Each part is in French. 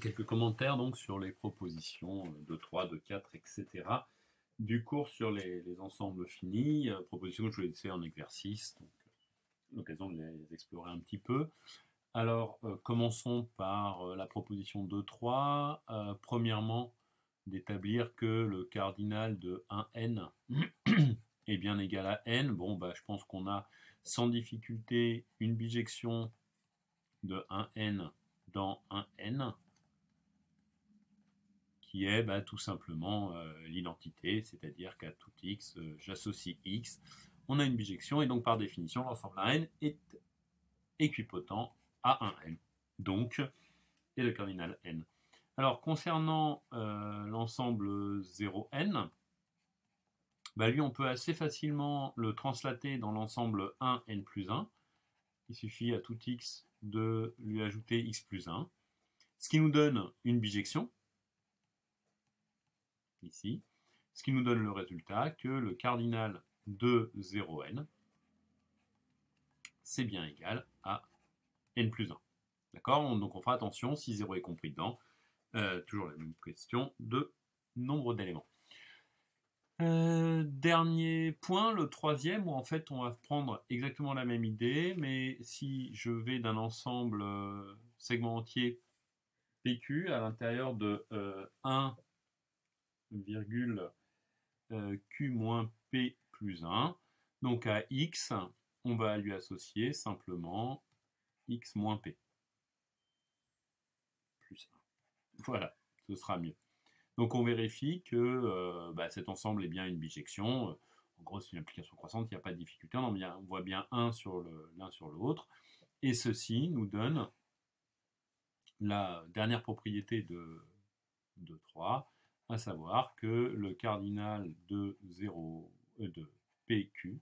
Quelques commentaires donc sur les propositions de 3, de 4, etc. du cours sur les ensembles finis, propositions que je vous ai laissées en exercice, donc l'occasion de les explorer un petit peu. Alors, commençons par la proposition 2-3. Premièrement, d'établir que le cardinal de 1n est bien égal à n. Bon, bah, je pense qu'on a sans difficulté une bijection de 1n dans 1n, qui est tout simplement l'identité, c'est-à-dire qu'à tout x, j'associe x, on a une bijection, et donc par définition, l'ensemble n est équipotent à 1n, donc, et le cardinal n. Alors, concernant l'ensemble 0n, lui, on peut assez facilement le translater dans l'ensemble 1n plus 1. Il suffit à tout x de lui ajouter x plus 1, ce qui nous donne une bijection, ici, ce qui nous donne le résultat que le cardinal de 0n, c'est bien égal à n plus 1. D'accord? Donc on fera attention, si 0 est compris dedans, toujours la même question de nombre d'éléments. Dernier point, le troisième, où en fait on va prendre exactement la même idée, mais si je vais d'un ensemble segment entier PQ à l'intérieur de 1, Q moins P plus 1. Donc à X, on va lui associer simplement X moins P plus 1. Voilà, ce sera mieux. Donc on vérifie que cet ensemble est bien une bijection. En gros, c'est une application croissante, il n'y a pas de difficulté. On voit bien l'un sur l'autre. Et ceci nous donne la dernière propriété de 3, à savoir que le cardinal de PQ,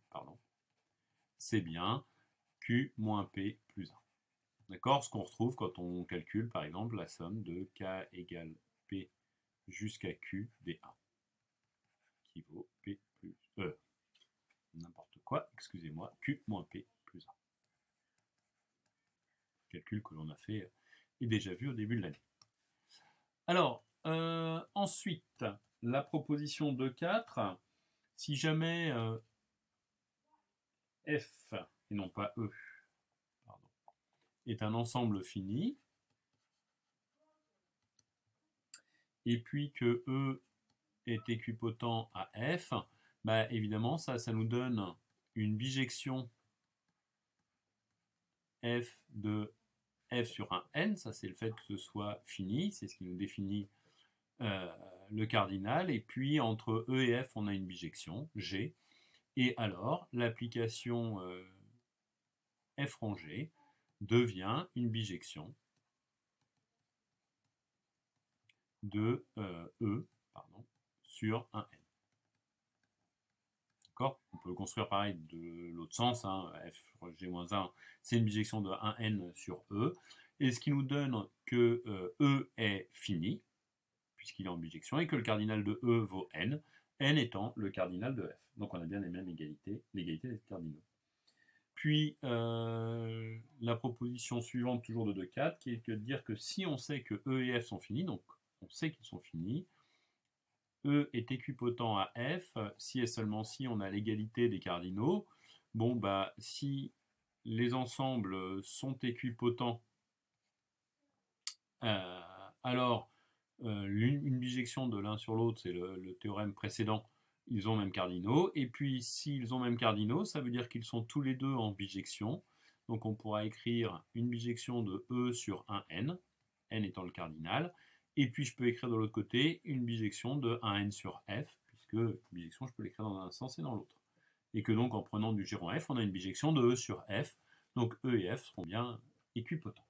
c'est bien Q moins P plus 1. D'accord? Ce qu'on retrouve quand on calcule, par exemple, la somme de K égale P jusqu'à Q des 1, qui vaut P plus n'importe quoi, excusez-moi, Q moins P plus 1. Calcul que l'on a fait et déjà vu au début de l'année. Alors, ensuite, la proposition 2-4, si jamais F, et non pas E, est un ensemble fini, et puis que E est équipotent à F, évidemment, ça nous donne une bijection F de F sur un N, ça c'est le fait que ce soit fini, c'est ce qui nous définit le cardinal, et puis entre E et F, on a une bijection, G, et alors l'application F rond G devient une bijection de E sur un N. D'accord? On peut le construire pareil de l'autre sens, hein, Fg-1, c'est une bijection de 1N sur E, et ce qui nous donne que E est fini, puisqu'il est en bijection, et que le cardinal de E vaut N, N étant le cardinal de F. Donc on a bien les mêmes égalités, l'égalité des cardinaux. Puis la proposition suivante, toujours de 2-4, qui est de dire que si on sait que E et F sont finis, donc on sait qu'ils sont finis, E est équipotent à F, si et seulement si on a l'égalité des cardinaux. Bon, si les ensembles sont équipotents, alors une bijection de l'un sur l'autre, c'est le théorème précédent, ils ont même cardinaux, et puis s'ils ont même cardinaux, ça veut dire qu'ils sont tous les deux en bijection, donc on pourra écrire une bijection de E sur un N, N étant le cardinal, et puis je peux écrire de l'autre côté une bijection de 1N sur F, puisque bijection je peux l'écrire dans un sens et dans l'autre, et que donc en prenant du giron F, on a une bijection de E sur F, donc E et F seront bien équipotents.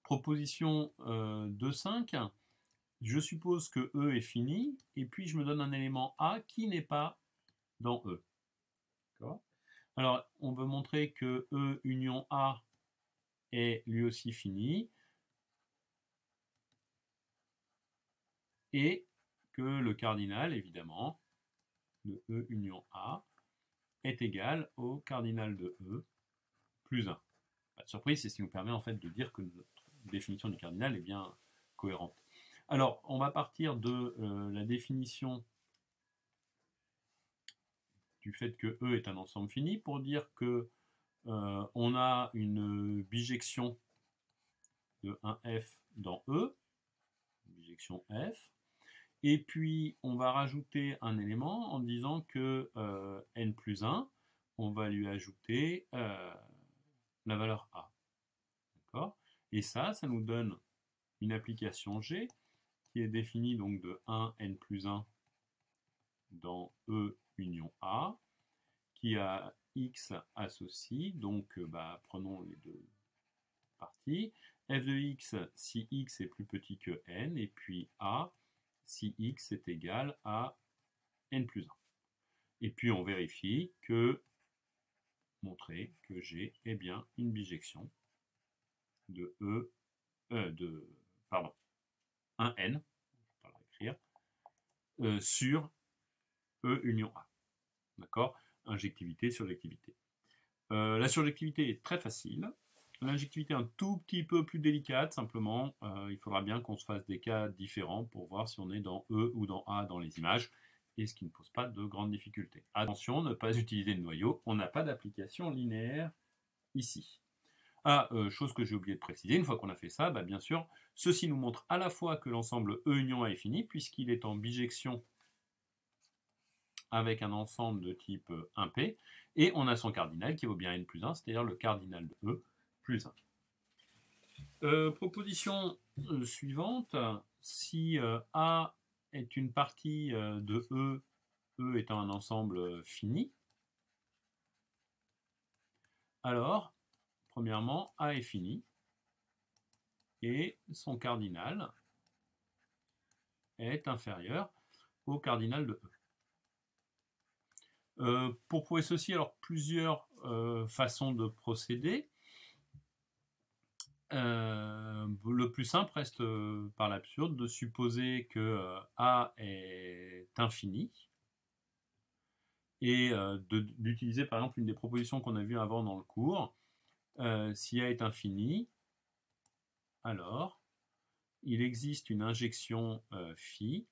Proposition 2-5, je suppose que E est fini, et puis je me donne un élément A qui n'est pas dans E. Alors, on veut montrer que E union A est lui aussi fini, et que le cardinal, évidemment, de E union A est égal au cardinal de E plus 1. Pas de surprise, c'est ce qui nous permet en fait de dire que définition du cardinal est bien cohérente. Alors, on va partir de la définition du fait que E est un ensemble fini pour dire que on a une bijection de 1F dans E, bijection F, et puis on va rajouter un élément en disant que n plus 1, on va lui ajouter la valeur A. D'accord ? Et ça nous donne une application G qui est définie donc de 1 n plus 1 dans E union A, qui a x associe, donc prenons les deux parties, f de x si x est plus petit que n, et puis A si x est égal à n plus 1. Et puis on vérifie que, montrer que G est bien une bijection de pardon, 1n, je vais pas l'écrire, sur E union A. D'accord ? Injectivité, surjectivité. La surjectivité est très facile. L'injectivité est un tout petit peu plus délicate, simplement, il faudra bien qu'on se fasse des cas différents pour voir si on est dans E ou dans A dans les images, et ce qui ne pose pas de grandes difficultés. Attention, ne pas utiliser de noyau, on n'a pas d'application linéaire ici. Chose que j'ai oublié de préciser, une fois qu'on a fait ça, bien sûr, ceci nous montre à la fois que l'ensemble E union A est fini, puisqu'il est en bijection avec un ensemble de type 1P, et on a son cardinal qui vaut bien n plus 1, c'est-à-dire le cardinal de E plus 1. Proposition suivante, si A est une partie de E étant un ensemble fini, alors, premièrement, A est fini, et son cardinal est inférieur au cardinal de E. Pour prouver ceci, alors plusieurs façons de procéder. Le plus simple reste par l'absurde de supposer que A est infini et d'utiliser par exemple une des propositions qu'on a vues avant dans le cours. Si A est infini, alors il existe une injection phi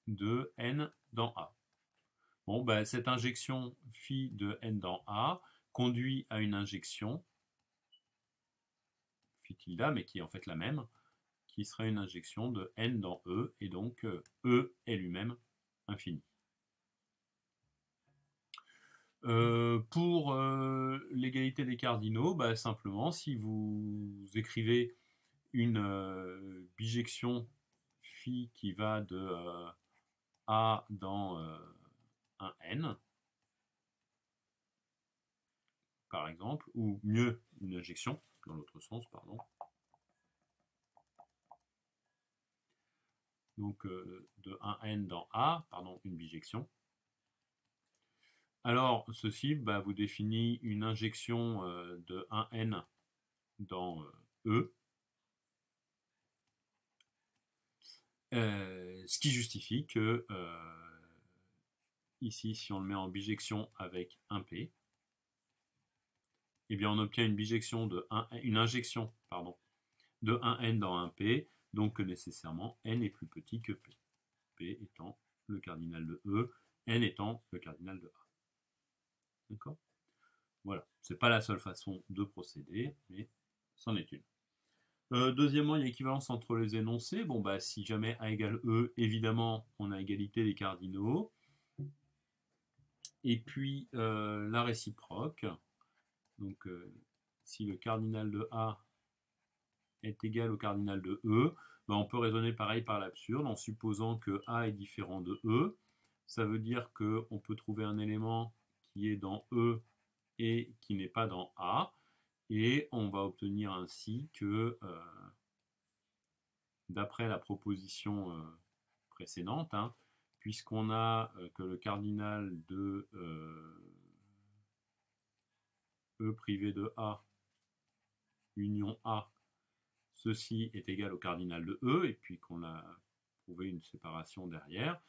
de n dans A. Bon, cette injection phi de n dans A conduit à une injection phi tilde, mais qui est en fait la même, qui serait une injection de n dans E, et donc E est lui-même infini. Pour l'égalité des cardinaux, simplement, si vous écrivez une bijection phi qui va de A dans un n, par exemple, ou mieux, une injection, dans l'autre sens, pardon. Donc de 1n dans A, pardon, une bijection. Alors, ceci vous définit une injection de 1n dans E, ce qui justifie que, ici, si on le met en bijection avec 1p, eh bien on obtient une injection de 1n dans 1p, donc nécessairement n est plus petit que p. P étant le cardinal de E, n étant le cardinal de A. D'accord ? Voilà, c'est pas la seule façon de procéder, mais c'en est une. Deuxièmement, il y a équivalence entre les énoncés. Bon, si jamais A égale E, évidemment, on a égalité des cardinaux. Et puis, la réciproque. Donc, si le cardinal de A est égal au cardinal de E, on peut raisonner pareil par l'absurde en supposant que A est différent de E. Ça veut dire qu'on peut trouver un élément qui est dans E et qui n'est pas dans A. Et on va obtenir ainsi que, d'après la proposition précédente, puisqu'on a que le cardinal de E privé de A, union A, ceci est égal au cardinal de E, et puis qu'on a trouvé une séparation derrière,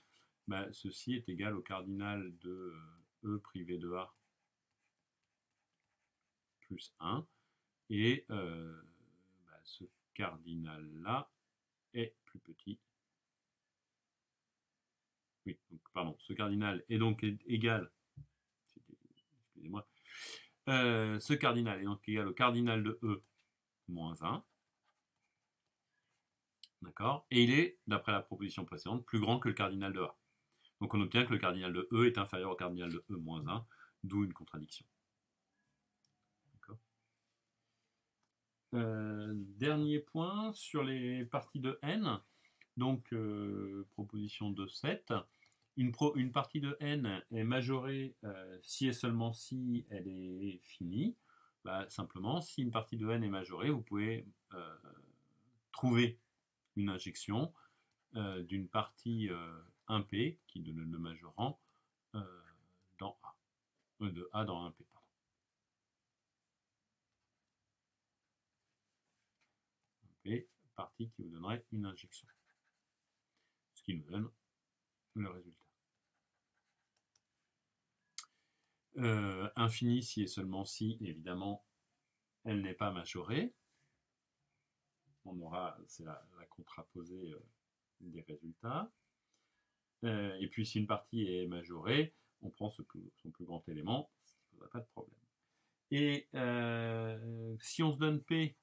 ceci est égal au cardinal de E privé de A plus 1, Et ce cardinal-là est plus petit. Oui, donc, pardon, ce cardinal est donc égal, excusez-moi, ce cardinal est donc égal au cardinal de E moins 1. D'accord? Et il est, d'après la proposition précédente, plus grand que le cardinal de A. Donc on obtient que le cardinal de E est inférieur au cardinal de E moins 1, d'où une contradiction. Dernier point sur les parties de n. Donc, proposition de 7. Une partie de n est majorée si et seulement si elle est finie. Simplement, si une partie de n est majorée, vous pouvez trouver une injection d'une partie 1p, qui donne le majorant, dans A. De A dans 1p. Pardon. P, partie qui vous donnerait une injection. Ce qui nous donne le résultat. Infini si et seulement si, évidemment, elle n'est pas majorée. On aura, c'est la contraposée des résultats. Et puis si une partie est majorée, on prend son plus grand élément, ça ne posera pas de problème. Et si on se donne P,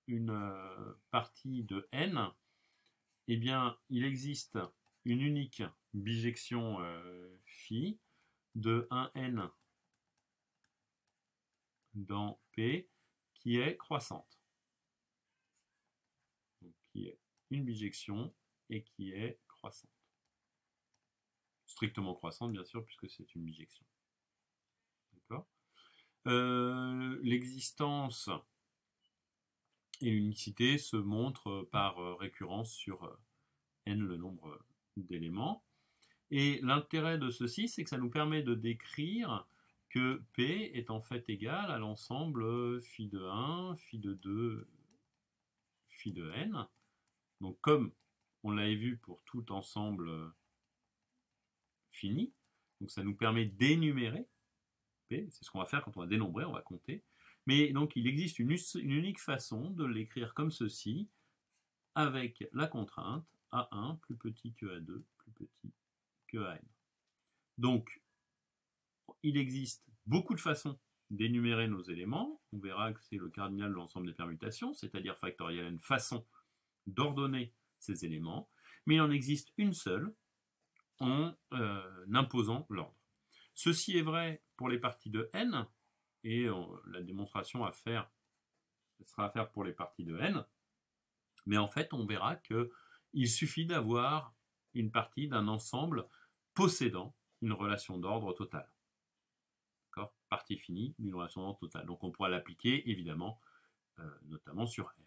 une partie de n, eh bien, il existe une unique bijection phi de 1n dans P qui est croissante. Donc, qui est une bijection et qui est croissante. Strictement croissante, bien sûr, puisque c'est une bijection. D'accord ? L'existence et l'unicité se montrent par récurrence sur n le nombre d'éléments. Et l'intérêt de ceci, c'est que ça nous permet de décrire que P est en fait égal à l'ensemble phi de 1, phi de 2, phi de n. Donc comme on l'avait vu pour tout ensemble fini, donc ça nous permet d'énumérer P, c'est ce qu'on va faire quand on va dénombrer, on va compter. Mais donc il existe une unique façon de l'écrire comme ceci, avec la contrainte A1 plus petit que A2 plus petit que AN. Donc il existe beaucoup de façons d'énumérer nos éléments. On verra que c'est le cardinal de l'ensemble des permutations, c'est-à-dire factoriel n façon d'ordonner ces éléments, mais il en existe une seule en imposant l'ordre. Ceci est vrai pour les parties de n, et la démonstration sera à faire pour les parties de n, mais en fait on verra qu'il suffit d'avoir une partie d'un ensemble possédant une relation d'ordre totale. Partie finie d'une relation d'ordre totale. Donc on pourra l'appliquer évidemment notamment sur n.